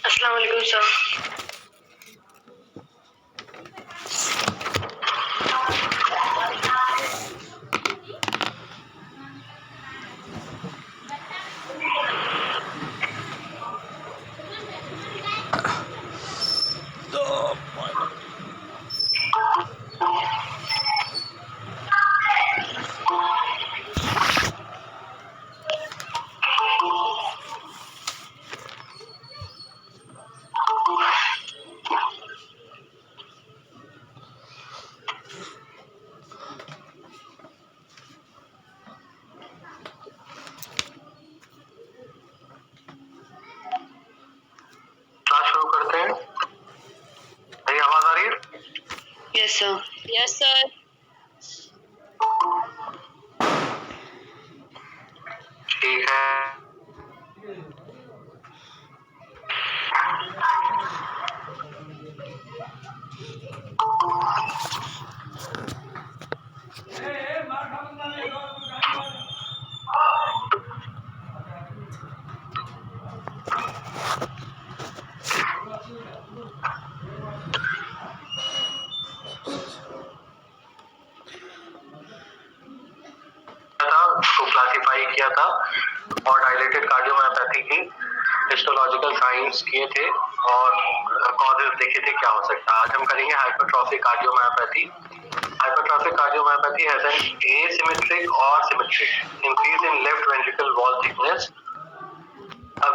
अस्सलाम वालेकुम sir. Yes sir. Yes sir. ठीक है। को क्लासिफाई किया था और डायलेटेड कार्डियोमायोपैथी की हिस्टोलॉजिकल साइंस किए थे और कॉजेज देखे थे क्या हो सकता है। आज हम करेंगे hypertrophic cardiomyopathy. Hypertrophic cardiomyopathy has an asymmetric or symmetric increase in left ventricle wall thickness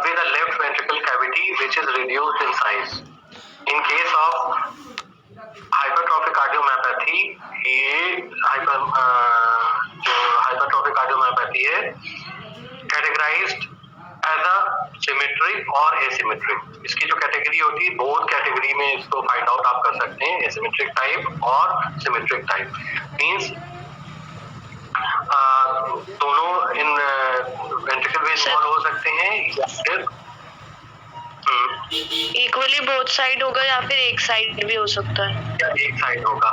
with a left ventricle cavity which is reduced in size. In case of hypertrophic cardiomyopathy, ये जो हाइपरट्रॉफिक कार्डियोमायोपैथी है categorised as a symmetric और asymmetric. इसकी जो category होती है, both category में इसको फाइंड आउट आप कर सकते हैं, एसिमेट्रिक टाइप और सिमेट्रिक टाइप। मींस दोनों इन वेंट्रिकल में इन्वॉल्व हो सकते हैं या फिर इक्वली बोथ साइड होगा या फिर एक साइड भी हो सकता है, या एक साइड होगा।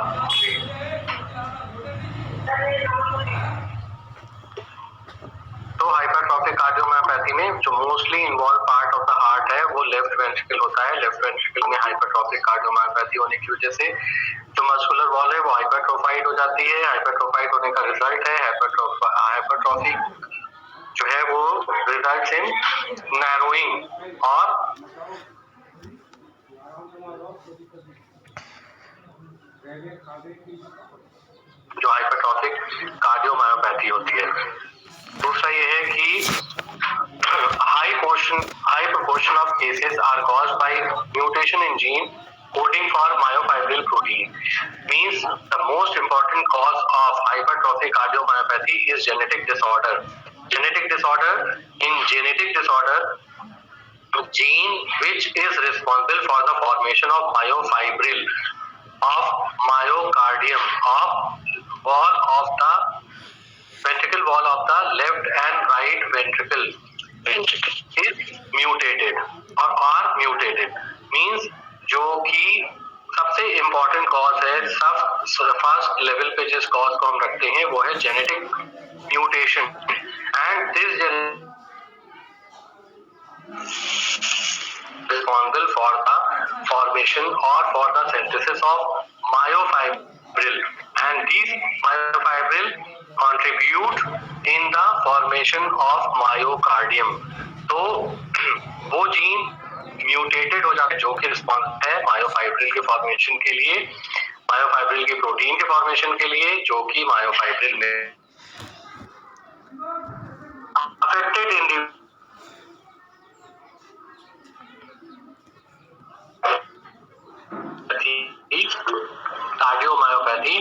तो हाइपरट्रॉफिक कार्डियोमायोपैथी में जो mostly involve part of the heart है वो लेफ्ट वेंट्रिकल होता है। लेफ्ट वेंट्रिकल में हाइपरट्रॉफिक कार्डियोमायोपैथी होने की वजह से जो मस्कुलर वॉल है वो हाइपरट्रोफाइड हो जाती है। हाइपरट्रोफाइड होने का रिजल्ट है हाइपरट्रॉफी जो है वो रिजल्ट्स इन नैरोइंग और जो हाइपरट्रॉफिक कार्डियोमायोपैथी होती है। दूसरा ये है कि high proportion of cases are caused by mutation in gene coding for myofibril protein. Means the most important cause of hypertrophic cardiomyopathy is genetic disorder. Genetic disorder, in genetic disorder, gene which is responsible for the formation of myofibril of myocardium of wall of the ventricle wall of the left and right ventricle is mutated or are mutated. Means जो कि सबसे important cause है, सब first level पे जिस cause को हम रखते हैं वो है genetic mutation. And this responsible for the formation or for the synthesis of myofibril, and these myofibril contribute in the formation of myocardium. तो वो जीन म्यूटेटेड हो जाते हैं जो कि रिस्पॉन्स है मायोफाइब्रिल के फॉर्मेशन के लिए, मायोफाइब्रिल के प्रोटीन के फॉर्मेशन के लिए, जो कि मायोफाइब्रिल में affected cardiomyopathy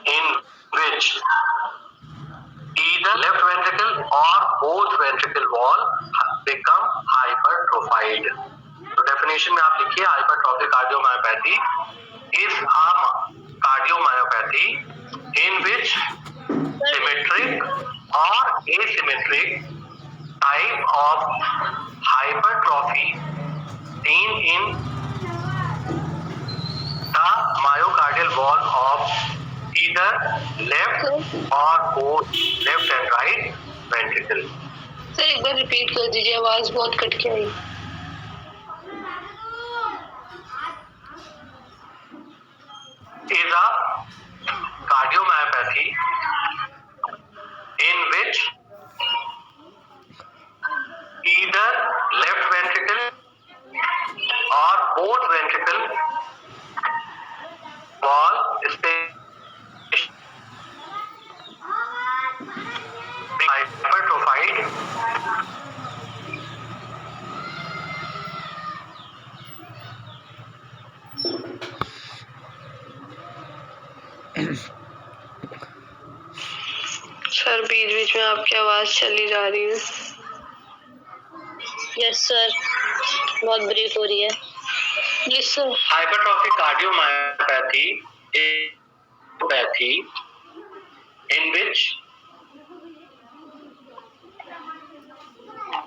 in which either left ventricle or both ventricle wall become hypertrophied. तो डेफिनेशन में आप लिखिए, hypertrophic cardiomyopathy is a cardiomyopathy in which symmetric or asymmetric type of hypertrophy seen in the myocardial wall of either left or both left and right ventricle. Sir एक बार repeat कर दीजिए, आवाज बहुत cut के आई। Is a cardiomyopathy in which either left ventricle or both ventricle wall hypertrophied sir बीच बीच में आपकी आवाज चली जा रही है। यस सर, बहुत ब्रीफ हो रही है। Listen. hypertrophic cardiomyopathy is pathy in which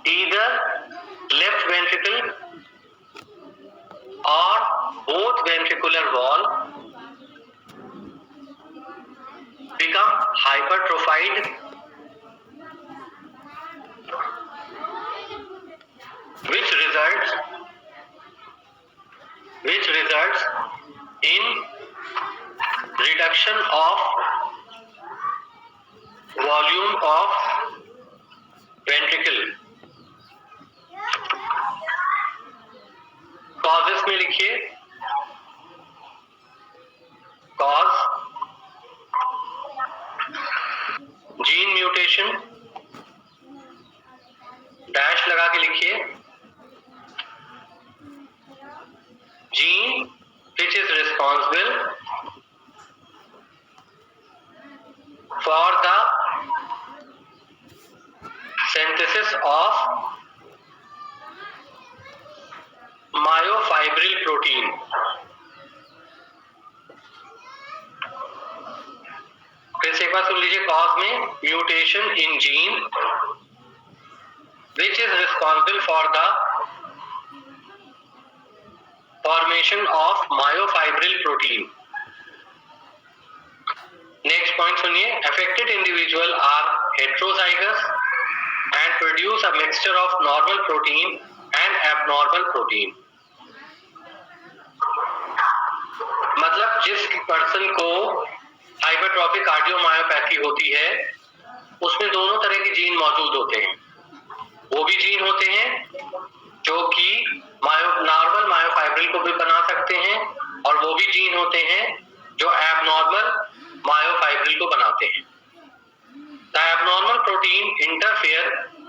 either left ventricle or both ventricular wall become hypertrophied which results in reduction of volume of ventricle. Causes में लिखिए, cause gene mutation, डैश लगा के लिखिए, gene which is responsible for the synthesis of myofibril protein. फिर से एक बार सुन लीजिए, cause में mutation in gene which is responsible for the formation of myofibril protein. Next point सुनिए, affected individual are heterozygous and produce a mixture of normal protein and abnormal protein. मतलब जिस person को hypertrophic cardiomyopathy होती है उसमें दोनों तरह के जीन मौजूद होते हैं। वो भी जीन होते हैं जो कि नॉर्मल मायोफाइब्रिल को भी बना सकते हैं और वो भी जीन होते हैं जो एबनॉर्मल मायोफाइब्रिल को बनाते हैं। The abnormal protein interfere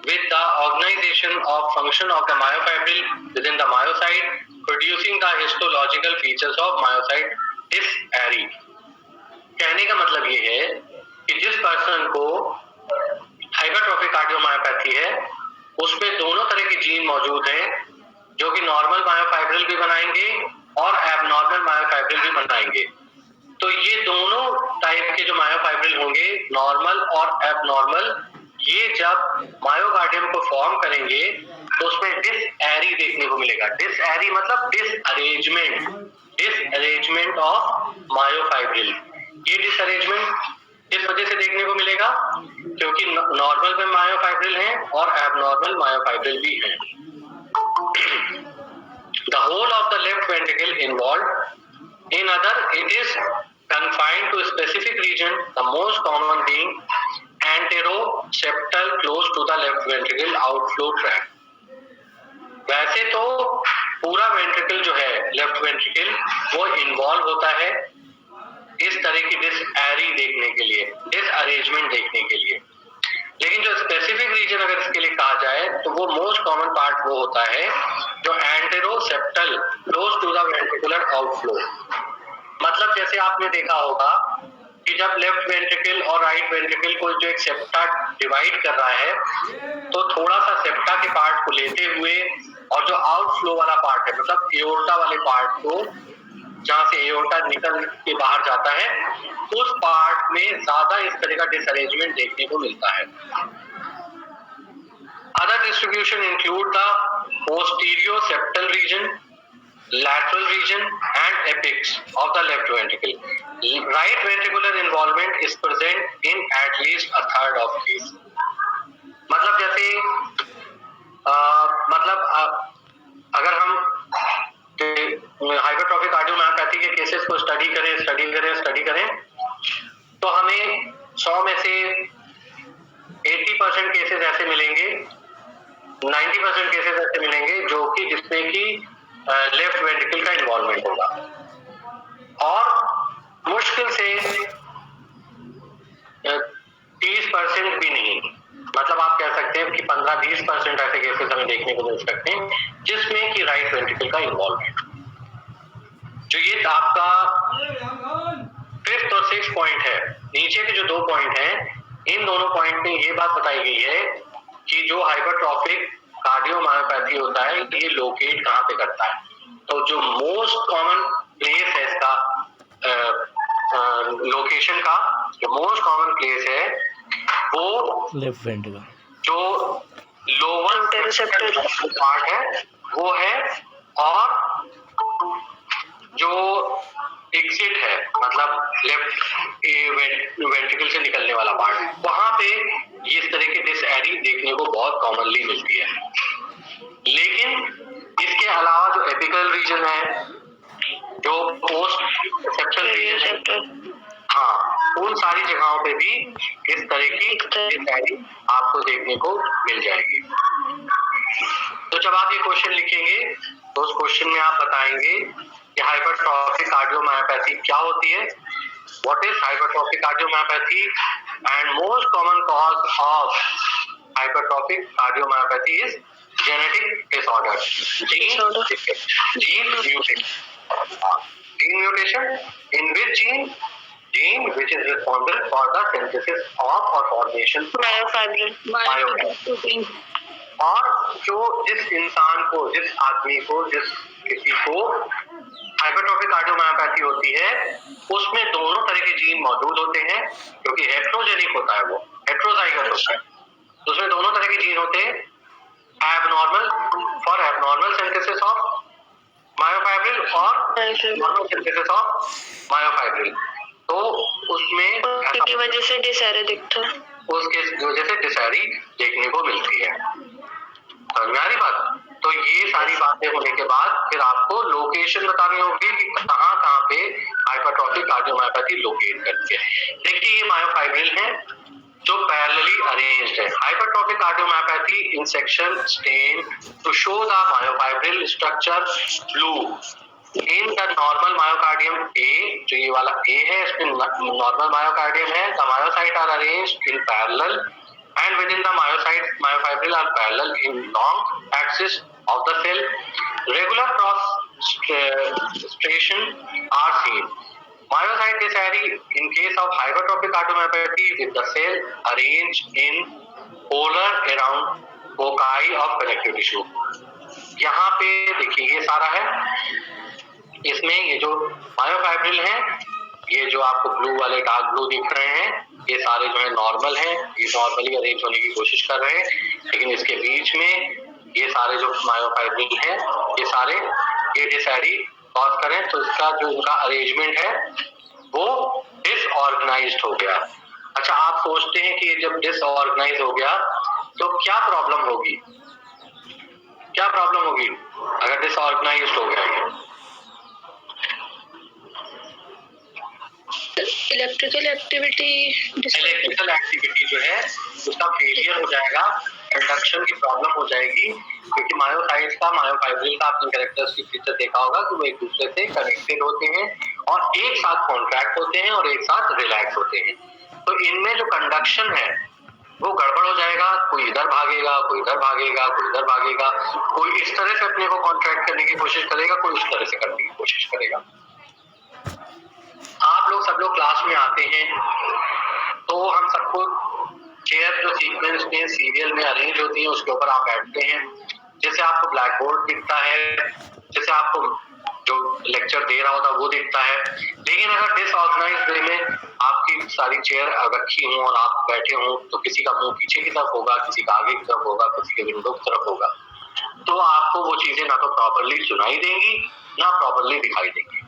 with the organization of function of the myofibril within the myocyte, producing the histological features of myocyte dysarray. कहने का मतलब ये है कि जिस पर्सन को हाइपरट्रॉफिक कार्डियोमायोपैथी है उसमें दोनों तरह के जीन मौजूद हैं जो कि नॉर्मल मायोफाइब्रिल भी बनाएंगे और एबनॉर्मल मायोफाइब्रिल भी बनाएंगे। तो ये दोनों टाइप के जो मायोफाइब्रिल होंगे, नॉर्मल और एबनॉर्मल, ये जब मायोकार्डियम को फॉर्म करेंगे तो उसमें डिसएरी देखने को मिलेगा। डिसएरी मतलब डिसअरेंजमेंट ऑफ मायोफाइब्रिल। ये डिसअरेंजमेंट इस वजह से देखने को मिलेगा क्योंकि नॉर्मल में मायोफाइब्रिल हैं और एबनॉर्मल मायोफाइब्रिल भी हैं। The whole of the left ventricle involved. In other, it is confined to a specific region, the most common being anteroseptal close to the left ventricle outflow tract. वैसे तो पूरा ventricle जो है left ventricle वो involve होता है इस तरह की डिसएरी देखने के लिए, डिसअरेंजमेंट देखने के लिए, लेकिन जो स्पेसिफिक रीजन अगर इसके लिए कहा फ्लो होता है जो anteroseptal close to the ventricular outflow. मतलब जैसे आपने देखा होगा कि जब लेफ्ट वेंट्रिकल और राइट वेंट्रिकल को जो एक सेप्टा डिवाइड कर रहा है, तो थोड़ा सा सेप्टा के पार्ट को लेते हुए और जो आउटफ्लो वाला पार्ट है, मतलब एओर्टा वाले पार्ट को, जहां से एओर्टा निकल के बाहर जाता है, उस पार्ट में ज्यादा इस तरह का डिसअरेंजमेंट देखने को मिलता है। Other distribution include the posterior septal region, lateral region and apex of the left ventricle. Right ventricular involvement is present in at least a third of case. मतलब जैसे अगर हम हाइपरट्रॉफिक कार्डियोमायोपैथी के केसेस को स्टडी करें तो हमें 100 में से 80% केसेस ऐसे मिलेंगे, 90% केसेस ऐसे मिलेंगे जो कि जिसमें कि लेफ्ट वेंट्रिकल का इन्वॉल्वमेंट होगा, और मुश्किल से 30% भी नहीं, मतलब आप कह सकते हैं कि 15-20% ऐसे केसेस हमें देखने को मिल सकते हैं जिसमें कि राइट वेंट्रिकल का इन्वॉल्वमेंट। जो ये आपका 5th और 6th पॉइंट है, नीचे के जो 2 पॉइंट हैं, इन दोनों पॉइंट में ये बात बताई गई है कि जो हाइपरट्रॉफिक कार्डियोमायोपैथी होता है ये लोकेट कहाँ पे करता है। तो जो मोस्ट कॉमन प्लेस है इसका लोकेशन का, जो मोस्ट कॉमन प्लेस है वो लेफ्ट वेंट्रिकल, जो लोअर इंटेरोसेप्टल पार्ट है वो है, और जो एग्जिट है मतलब लेफ्ट वेंट्रिकल से निकलने वाला पार्ट, वहां पे इस तरह के डिसएरी देखने को बहुत कॉमनली मिलती है। लेकिन इसके अलावा जो एपिकल रीजन है, जो पोस्ट सेप्टल रीजन है, हाँ, उन सारी जगहों पे भी इस तरह की डिसएरी आपको देखने को मिल जाएगी। तो जब आप ये क्वेश्चन लिखेंगे तो उस क्वेश्चन में आप बताएंगे कि हाइपरट्रॉफिक कार्डियोमायोपैथी क्या होती है, what is hypertrophic cardiomyopathy, and most common cause of hypertrophic cardiomyopathy is genetic disorder, gene mutation in which gene which is responsible for the synthesis of or formation myofibril, और जो जिस इंसान को, जिस आदमी को, जिस किसी को हाइपरट्रॉफिक कार्डियोमायोपैथी होती है उसमें दोनों तरह के जीन मौजूद होते हैं, क्योंकि हेट्रोजेनिक होता है, वो हेट्रोजाइगस होता है, तो उसमें दोनों तरह के जीन होते हैं, abnormal for abnormal synthesis of myofibril और normal synthesis of myofibril। तो उसमें की वजह से डिसएरे दिखता है, उसके वजह से डिसएरी देखने को मिलती है। समझ में आ रही बात? तो ये सारी बातें होने के बाद फिर आपको लोकेशन बतानी होगी कि कहाँ कहाँ पे हाइपरट्रॉफिक कार्डियोमायोपैथी लोकेट करती है। देखिए ये मायोफाइब्रिल है जो पैरेलली अरेंज्ड है। Hypertrophic cardiomyopathy in section stain to show the myofibril structure blue in the normal myocardium A, जो ये वाला ए है इसमें नॉर्मल मायोकार्डियम है, the myocyte are arranged in parallel and within the myofibril are parallel in long axis of the cell. Regular cross stration are seen. Myocyte dysury in case of hypertrophic cardiomyopathy with the cell arranged in polar around foci of connective tissue. यहाँ पे देखिए ये सारा है, इसमें ये जो myofibril है, ये जो आपको ब्लू वाले डार्क ब्लू दिख रहे हैं, ये सारे जो है नॉर्मल हैं, ये नॉर्मली अरेंज होने की कोशिश कर रहे हैं, लेकिन इसके बीच में ये सारे जो मायोफाइब्रिल हैं ये सारे ये डिसऑर्डर कॉज करें, तो इसका जो इनका अरेंजमेंट है वो डिसऑर्गेनाइज्ड हो गया। अच्छा, आप सोचते हैं कि जब डिसऑर्गेनाइज हो गया तो क्या प्रॉब्लम होगी, क्या प्रॉब्लम होगी अगर डिसऑर्गेनाइज्ड हो गया? इलेक्ट्रिकल एक्टिविटी जो है उसका फेलियर हो जाएगा, कंडक्शन की प्रॉब्लम हो जाएगी, क्योंकि मायोसाइट्स का, मायोफाइब्रिल का आपने कैरेक्टरिस्टिक फीचर देखा होगा कि वो एक दूसरे से कनेक्टेड होते हैं और एक साथ कॉन्ट्रैक्ट होते हैं और एक साथ रिलैक्स होते हैं। तो इनमें जो कंडक्शन है वो गड़बड़ हो जाएगा, कोई इधर भागेगा, कोई इधर भागेगा, कोई इधर भागेगा, कोई इस तरह से अपने को कॉन्ट्रैक्ट करने की कोशिश करेगा, कोई उस तरह से करने की कोशिश करेगा। आप लोग सब लोग क्लास में आते हैं तो हम सबको चेयर जो सीक्वेंस में सीरियल में अरेंज होती है उसके ऊपर आप बैठते हैं, जैसे आपको ब्लैक बोर्ड दिखता है, जैसे आपको जो लेक्चर दे रहा होता वो दिखता है। लेकिन अगर डिसऑर्गेनाइज्ड वे में आपकी सारी चेयर रखी हो और आप बैठे हो तो किसी का मुंह पीछे की तरफ होगा, किसी का आगे की तरफ होगा, किसी के विंडो की तरफ होगा, तो आपको वो चीजें ना तो प्रॉपर्ली सुनाई देंगी ना प्रॉपर्ली दिखाई देंगी।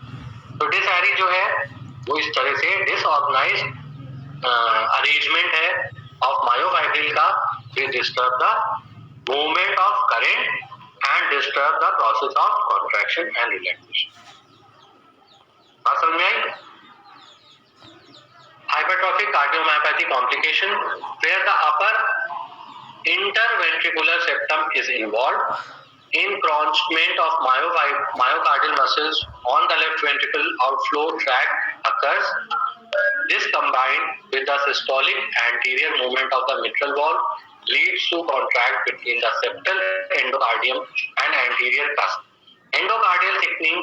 तो डिसहैरी जो है वो इस तरह से डिसऑर्गेनाइज्ड अरेंजमेंट है ऑफ मायोफाइब्रिल का, which disturb the movement of current and disturb the process of contraction and relaxation. बात समझ में आई? Hypertrophic cardiomyopathy complication where the upper interventricular septum is involved, encroachment of myocardial muscles on the left ventricle outflow tract occurs. This combined with the systolic anterior movement of the mitral valve leads to contract between the septal endocardium and anterior cusp. Endocardial thickening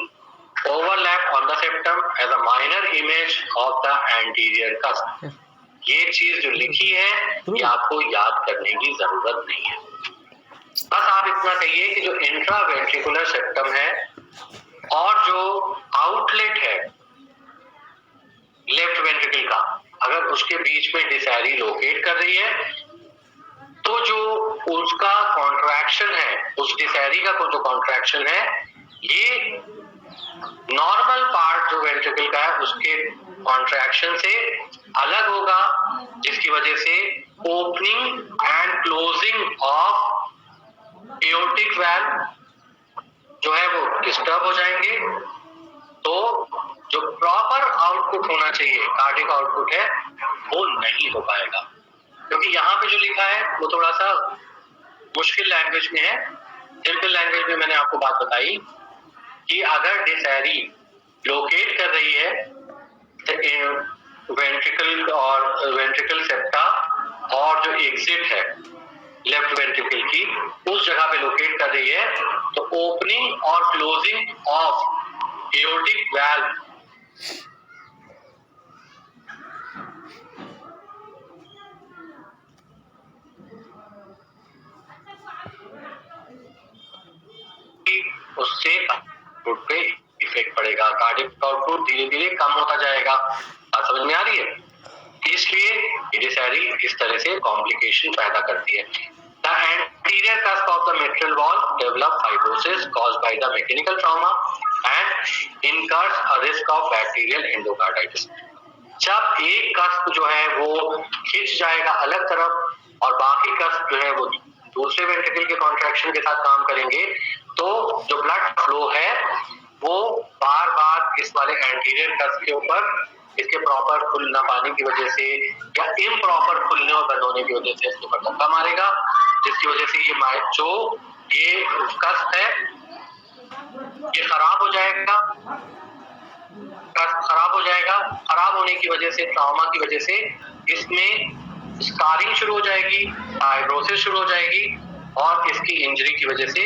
overlap on the septum as a minor image of the anterior cusp. ये चीज जो लिखी है ये आपको याद करने की जरूरत नहीं है, बस आप इतना कहिए कि जो इंट्रावेंट्रिकुलर सेप्टम है और जो आउटलेट है लेफ्ट वेंट्रिकल का, अगर उसके बीच में डिसहैरी लोकेट कर रही है तो जो उसका कॉन्ट्रैक्शन है, उस डिसहैरी का जो कॉन्ट्रैक्शन है, ये नॉर्मल पार्ट जो वेंट्रिकल का है उसके कॉन्ट्रैक्शन से अलग होगा, जिसकी वजह से opening and closing of aortic valve जो है वो डिस्टर्ब हो जाएंगे। तो जो प्रॉपर आउटपुट होना चाहिए, कार्डियक आउटपुट है, वो नहीं हो पाएगा, क्योंकि यहाँ पे जो लिखा है वो थोड़ा सा मुश्किल लैंग्वेज में है। सिंपल लैंग्वेज में मैंने आपको बात बताई कि अगर डिसहैरी लोकेट कर रही है वेंट्रिकल और वेंट्रिकल सेप्टा और जो एग्जिट है लेफ्ट वेंट्रिकल की उस जगह पे लोकेट कर रही है, तो ओपनिंग और क्लोजिंग ऑफ एओर्टिक वाल्व उससे आउटपुट पे इफेक्ट पड़ेगा, कार्डियक आउटपुट धीरे धीरे कम होता जाएगा। बात समझ में आ रही है? इसलिए डिसहैरी इस तरह से कॉम्प्लिकेशन पैदा करती है। The anterior cusp of the mitral valve develop fibrosis caused by the mechanical trauma and incurs a risk of bacterial endocarditis. जब एक कस्प जो है वो खिंच जाएगा अलग तरफ और बाकी कस्प जो है वो दूसरे वेंट्रिकल के कॉन्ट्रैक्शन के साथ काम करेंगे, तो जो ब्लड फ्लो है वो बार बार इस वाले एंटीरियर कस्प के ऊपर इसके प्रॉपर खुल ना पाने की वजह से या इम्प्रॉपर खुलने और बंद होने की वजह से इसके ऊपर धक्का मारेगा, जिसकी वजह से ये कस्प है ये खराब हो जाएगा। कस्प खराब हो जाएगा, खराब होने की वजह से, ट्रॉमा की वजह से इसमें स्कारिंग शुरू हो जाएगी, फाइब्रोसिस शुरू हो जाएगी और इसकी इंजरी की वजह से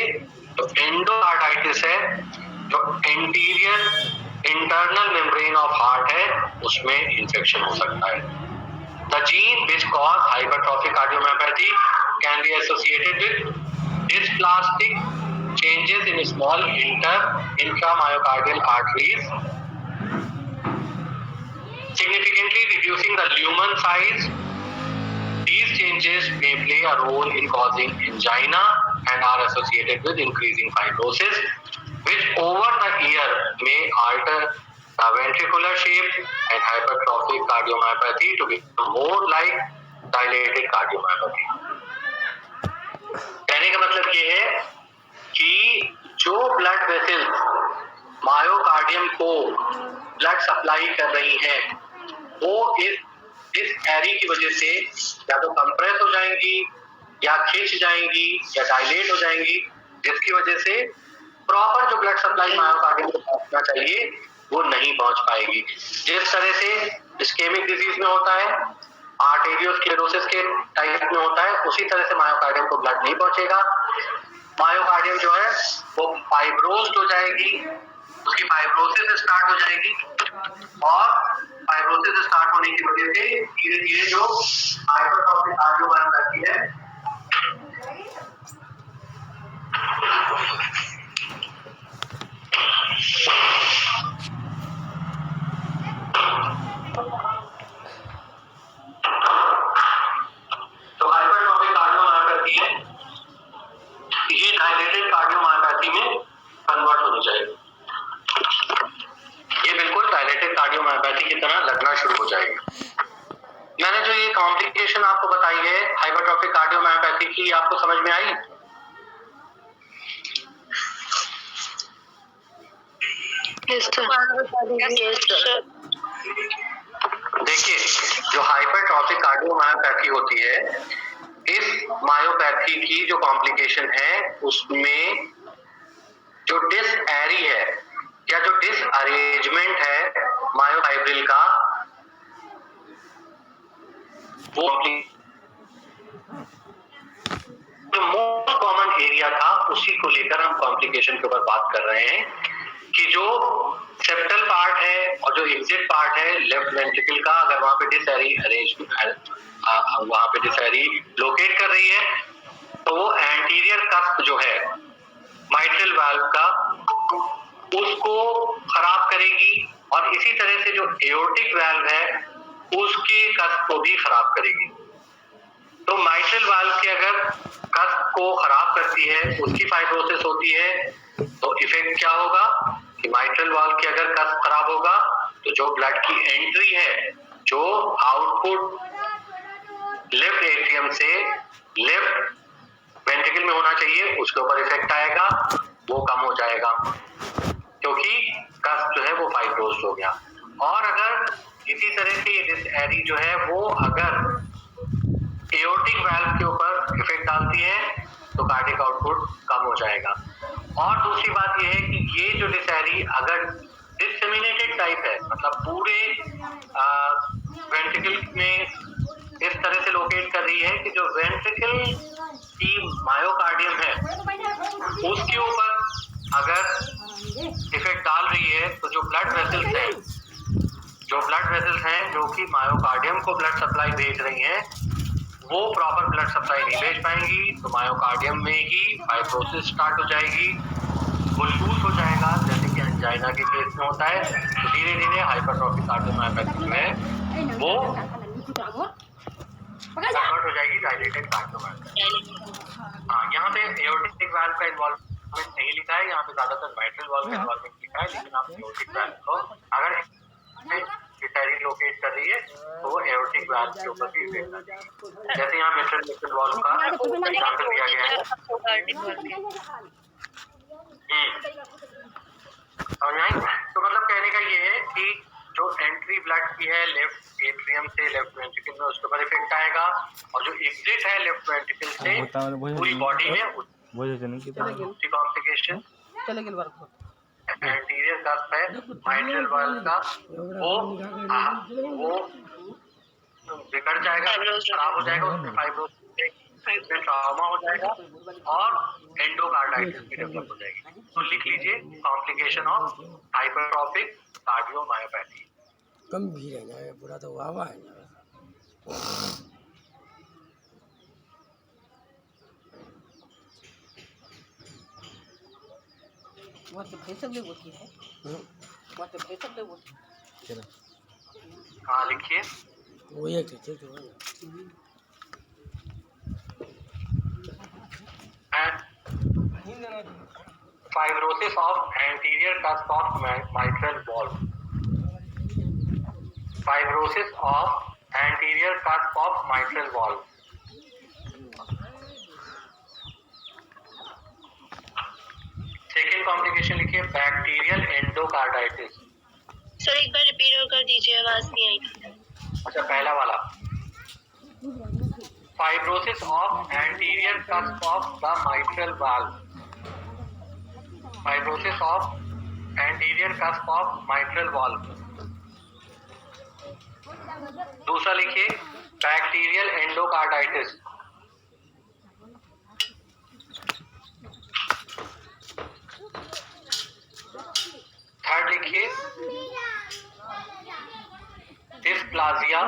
जो एंडोकार्डाइटिस है, जो interior internal membrane of heart है, उसमें इंफेक्शन हो सकता है। The gene which cause hypertrophic cardiomyopathy can be associated with dysplastic changes in small intramyocardial arteries, significantly reducing the lumen size. These changes may play a role in causing angina and are associated with increasing fibrosis, which over the year may alter the ventricular shape and hypertrophic cardiomyopathy to become more like dilated cardiomyopathy. कहने का मतलब ये है कि जो blood vessels myocardium को blood supply कर रही है वो इस एरी की वजह से या तो कंप्रेस हो जाएंगी या खिंच जाएंगी या डायलेट हो जाएंगी, जिसकी वजह से प्रॉपर जो ब्लड सप्लाई मायोकार्डियम को पहुंचना चाहिए वो नहीं पहुंच पाएगी। जिस तरह से इस्केमिक डिजीज में होता है आर्टेरियोस्क्लेरोसिस के टाइप में होता है, उसी तरह से मायोकार्डियम को ब्लड नहीं पहुंचेगा। मायोकार्डियम जो है वो फाइब्रोज्ड हो जाएगी, उसकी फाइब्रोसिस स्टार्ट हो जाएगी और फाइब्रोसिस स्टार्ट होने की वजह से धीरे धीरे जो हाइपरट्रॉफिक कार्डियोमायोपैथी है तो हाइपरट्रॉफिक कार्डियोमायोपैथी है, ये डायलेटेड कार्डियोमायोपैथी में कन्वर्ट होनी चाहिए। ये बिल्कुल डायलेटेड कार्डियोमायोपैथी की तरह लगना शुरू हो जाएगी। मैंने जो ये कॉम्प्लिकेशन आपको बताई है हाइपरट्रॉफिक कार्डियोमायोपैथी की, आपको समझ में आई? देखिए, जो हाइपरट्रॉफिक कार्डियोमायोपैथी होती है, इस मायोपैथी की जो कॉम्प्लिकेशन है उसमें जो डिसएरी है या जो डिसअरेंजमेंट है मायोफाइब्रिल का, वो जो मोस्ट कॉमन एरिया था उसी को लेकर हम कॉम्प्लिकेशन के ऊपर बात कर रहे हैं कि जो सेप्टल पार्ट है और जो एग्जिट पार्ट है लेफ्ट वेंट्रिकल का, अगर वहां पे डिसएरी वहां पे डिसएरी लोकेट कर रही है तो वो एंटीरियर कस्प जो है माइट्रल वाल्व का उसको खराब करेगी और इसी तरह से जो एओर्टिक वाल्व है उसके कस्प को भी खराब करेगी। तो माइट्रल वाल्व के अगर कस्प को खराब करती है, उसकी फाइब्रोसिस होती है, तो इफेक्ट क्या होगा कि माइट्रल वाल्व के अगर कस्प खराब होगा तो जो ब्लड की एंट्री है, जो आउटपुट लेफ्ट एट्रियम से लेफ्ट वेंट्रिकल में होना चाहिए, उसके ऊपर इफेक्ट आएगा, वो कम हो जाएगा क्योंकि कस्प जो है वो फाइब्रोज्ड हो गया। और अगर इसी तरह से ये डिसएरी जो है वो अगर एओर्टिक वाल्व के ऊपर इफेक्ट डालती है तो कार्डियक आउटपुट कम हो जाएगा। और दूसरी बात यह है कि ये जो डिसएरी अगर डिसेमिनेटेड टाइप है, मतलब पूरे वेंट्रिकल में इस तरह से लोकेट कर रही है कि जो वेंट्रिकल की मायोकार्डियम है उसके ऊपर अगर इफेक्ट डाल रही है तो जो ब्लड वेसल्स हैं जो कि मायोकार्डियम को ब्लड सप्लाई भेज रही हैं वो प्रॉपर ब्लड सप्लाई नहीं भेज पाएंगी, तो मायोकार्डियम में ही फाइब्रोसिस स्टार्ट हो जाएगी, वो लूज हो जाएगा जैसे कि एंजाइना के केस में होता है। तो धीरे धीरे हाइपरट्रॉफिक कार्डियोमायोपैथी में वो कन्वर्ट हो जाएगी डायलेटेड कार्डियोमायोपैथी। हाँ, यहाँ पे एओर्टिक वाल्व का इन्वॉल्वमेंट नहीं लिखा है, यहाँ पे ज्यादातर माइट्रल वाल्व का इन्वॉल्वमेंट लिखा है, लेकिन आप एओर्टिक वाल्व को अगर डिसएरी लोकेट कर रही है तो वो एओर्टिक वाल्व के ऊपर भी इफेक्ट आता है। जैसे यहाँ मिट्रल वाल्व का एग्जांपल दिया गया है। और यहाँ तो मतलब कहने का ये है कि जो एंट्री ब्लड की है लेफ्ट एट्रियम से लेफ्ट वेंट्रिकल में उसके ऊपर इफेक्ट आएगा और जो एग्जिट है लेफ्ट वेंट्रिकल से पूरी बॉडी में उसकी कॉम्प्लिकेशन एंटीरियर कस्प है माइट्रल वाल्व का वो बिगड़ जाएगा, खराब हो जाएगा, उसमें फाइब्रोसिस ट्रॉमा हो जाएगा और एंडोकार्डाइटिस भी डेवलप हो जाएगी। तो लिख लीजिए कॉम्प्लिकेशन ऑफ हाइपरट्रॉफिक कार्डियोमायोपैथी। कम भी रहना है, पूरा तो वावा है ना। हाँ लिखिए, वो ये कहते तो है fibrosis of anterior cusp of mitral valve. Fibrosis of anterior cusp of mitral valve. Second complication लिखिए बैक्टीरियल एंडोकार्डाइटिस। सर एक बार रिपीट और कर दीजिए, आवाज नहीं आई। अच्छा, पहला वाला fibrosis of anterior cusp of the mitral valve. Fibrosis of anterior cusp of mitral valve. दूसरा लिखिए बैक्टीरियल एंडोकार्डाइटिस, थर्ड लिखिए dysplasia,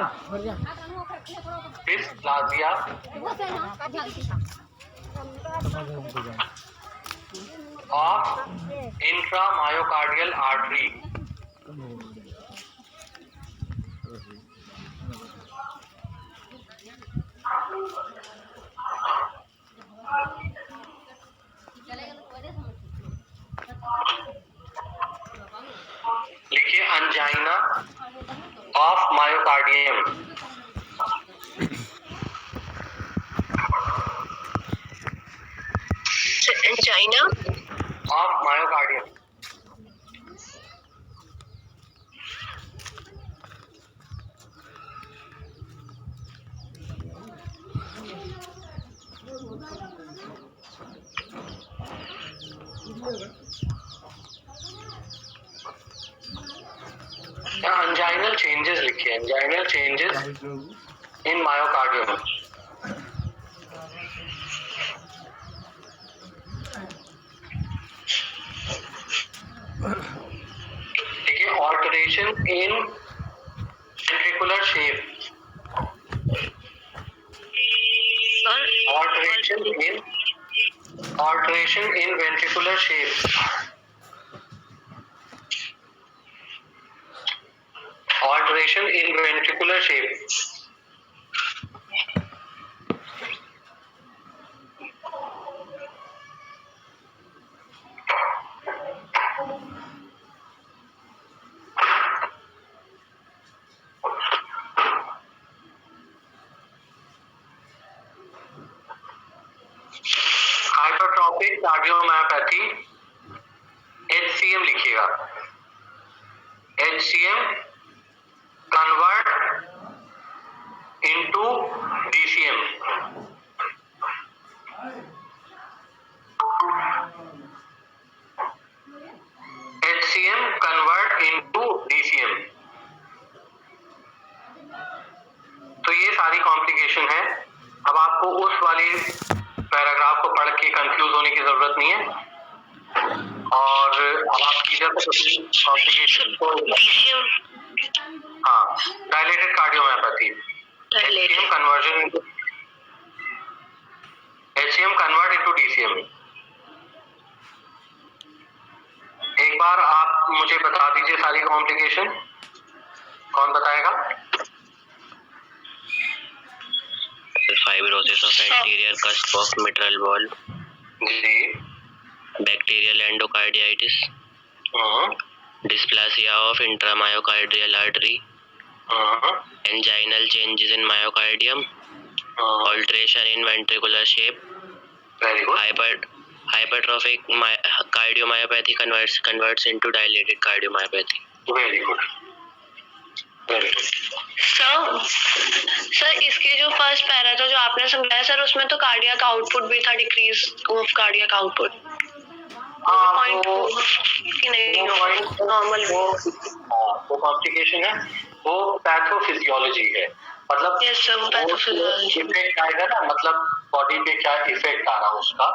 dysplasia of intramyocardial artery, लिखिए angina of myocardium, angina of myocardium, anginal changes लिखिए, anginal changes in myocardium, देखिए alteration in ventricular shape, alteration in ventricular shape, alteration in ventricular shape, hypertrophic cardiomyopathy, HCM लिखिएगा, HCM convert into DCM, HCM convert into DCM। तो ये सारी complication है। अब आपको उस वाली पैराग्राफ को पढ़ के कंफ्यूज होने की जरूरत नहीं है, और अब आप सीधे से कॉम्प्लिकेशन को, हाँ, dilated cardiomyopathy, HCM convert into DCM। एक बार आप मुझे बता दीजिए सारी कॉम्प्लिकेशन, कौन बताएगा? Fibrosis of anterior cusp of mitral valve, जी, bacterial endocarditis, dysplasia of intramyocardial artery, anginal changes in myocardium, alteration in ventricular shape, very good, hypertrophic cardiomyopathy converts into dilated cardiomyopathy. Very good, very good. Sir इसके जो first para था जो आपने समझाया sir, उसमें तो cardiac output भी था, decrease of cardiac output, point कि नहीं नॉर्मल, वो कॉम्प्लिकेशन है, वो पैथोफिजियोलॉजी है, मतलब यस सर, वो पैथोफिजियोलॉजी इफेक्ट आएगा ना, मतलब बॉडी पे क्या इफेक्ट आ रहा है उसका,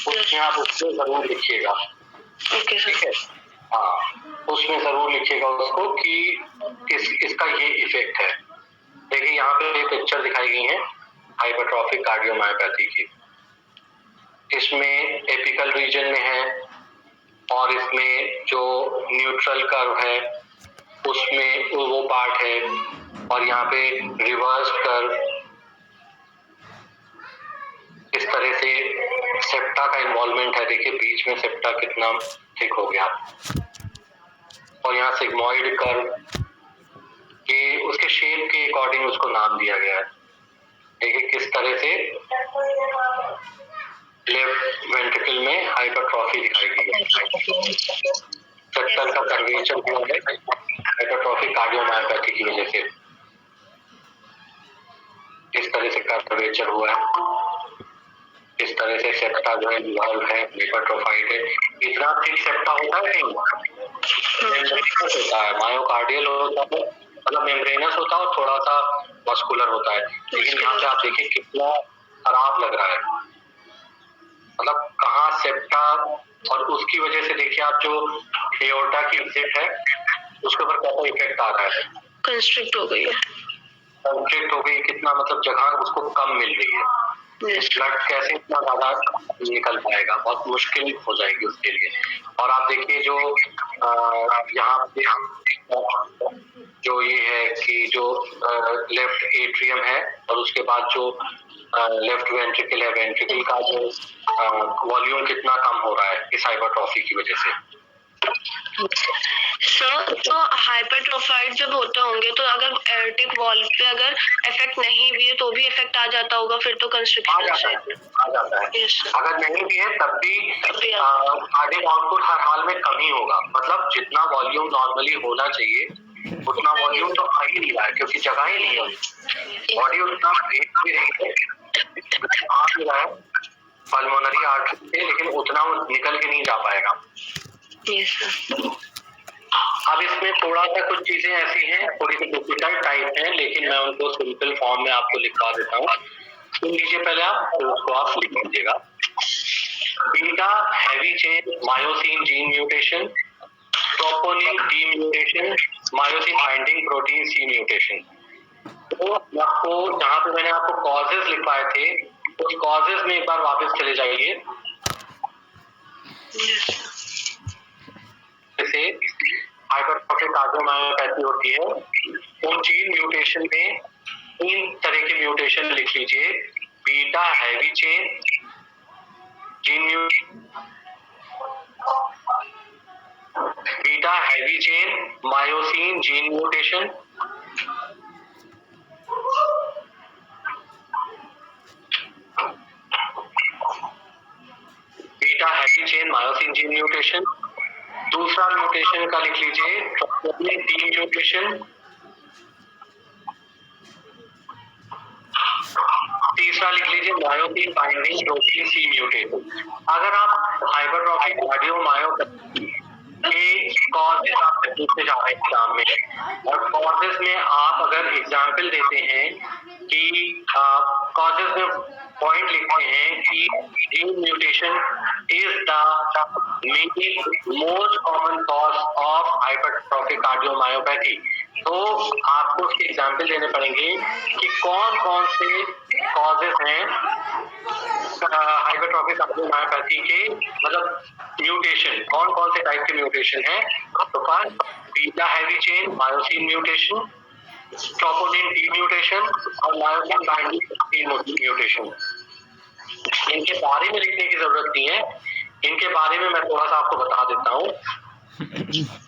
उसमें आप उसको जरूर लिखिएगा, ओके ठीक सर। है? हाँ, उसमें जरूर लिखिएगा उसको कि इसका ये इफेक्ट है। देखिए यहाँ पे ये पिक्चर दिखाई गई है हाइपरट्रॉफिक कार्डियोमायोपैथी की, इसमें एपिकल रीजन में है, और इसमें जो न्यूट्रल कर्व है उसमें वो पार्ट है, और यहाँ पे रिवर्स कर्व, इस तरह से सेप्टा का इन्वॉल्वमेंट है। देखिए बीच में सेप्टा कितना थिक हो गया, और यहाँ सिग्मॉइड कर्व, ये उसके शेप के अकॉर्डिंग उसको नाम दिया गया है। देखिए किस तरह से लेफ्ट वेंट्रिकल में हाइपरट्रॉफी दिखाई गई है, सेप्टल का कर्वेचर भी है हाइपरट्रॉफिक कार्डियोमायोपैथी की वजह से, इस तरह से कर्वेचर हुआ है, इस तरह से सेप्टा जो है इन्वॉल्व है, हाइपरट्रोफाइड है। इतना थिक सेप्टा होता है नहीं, मेम्ब्रेनस होता है, मायोकार्डियल होता है, मतलब मेम्ब्रेनस होता है और थोड़ा सा मस्कुलर होता है, लेकिन यहाँ पे आप देखिए कितना खराब लग रहा है, मतलब कहाँ सेप्टा, और उसकी वजह से देखिए आप जो एओर्टा की एग्जिट है उसके ऊपर कैसा इफेक्ट आ रहा है, कंस्ट्रिक्ट हो गई है, कंस्ट्रिक्ट हो गई, कितना मतलब जगह उसको कम मिल रही है, ब्लड कैसे इतना ज्यादा निकल पाएगा, बहुत मुश्किल हो जाएगी उसके लिए। और आप देखिए जो यहाँ पे जो ये है कि जो लेफ्ट एट्रियम है और उसके बाद जो लेफ्ट वेंट्रिकल है, वेंट्रिकल का जो वॉल्यूम कितना कम हो रहा है इस हाइपरट्रॉफी की वजह से। सर तो हाइपरट्रोफाइड जब होते होंगे तो अगर एर्टिक वॉल्व पे अगर इफेक्ट नहीं भी है तो भी इफेक्ट आ जाता होगा फिर तो कंस्ट्रिक्शन आ जाता है। Yes, अगर नहीं भी है तब भी कार्डियक आउटपुट हर हाल में कम ही होगा, मतलब जितना वॉल्यूम नॉर्मली होना चाहिए उतना वॉल्यूम तो आ ही नहीं रहा है क्योंकि जगह ही नहीं है, बॉडी उतना ब्रेक भी रही है, आ भी रहा है पल्मोनरी आर्टरी से, लेकिन उतना वो निकल के नहीं जा पाएगा। yes, sir. अब इसमें थोड़ा सा कुछ चीजें ऐसी हैं, थोड़ी सी डिफिकल्ट टाइप हैं, लेकिन मैं उनको सिंपल फॉर्म में आपको लिखवा देता हूँ। सुन लीजिए पहले आप, तो उसको आप लिख लीजिएगा। Beta heavy chain myosin gene mutation, troponin D mutation, myosin binding protein C mutation. तो आपको जहाँ पे मैंने आपको कॉजेज लिखवाए थे उस कॉजेज में एक बार वापस चले जाइए। जैसे हाइपरट्रोफिक कार्डियोमायोपैथी होती है, उन जीन म्यूटेशन में 3 तरह के म्यूटेशन लिख लीजिए। Beta heavy chain gene beta heavy chain myosin gene mutation, beta heavy chain myosin gene mutation. दूसरा म्यूटेशन का लिख लीजिए ट्रोपोनिन डी म्यूटेशन। तीसरा लिख लीजिए myosin binding protein C mutation. अगर आप हाइपरट्रोफिक कार्डियोमायोपैथी के कॉजेज आपसे पूछने जा रहे हैं एग्जाम में, और कॉजेज में आप अगर एग्जाम्पल देते हैं कि कॉजेज में पॉइंट लिखते हैं कि gene mutation is the most common cause of hypertrophic cardiomyopathy, तो आपको उसके एग्जाम्पल देने पड़ेंगे कि कौन कौन से कॉजेज हैं हाइपरट्रोफिक कार्डियोमायोपैथी के, मतलब म्यूटेशन कौन कौन से टाइप के म्यूटेशन है। तो first beta heavy chain myosin mutation, troponin D mutation और मायोसिन बाइंडिंग प्रोटीन म्यूटेशन। इनके बारे में लिखने की जरूरत नहीं है, इनके बारे में मैं थोड़ा सा आपको बता देता हूँ।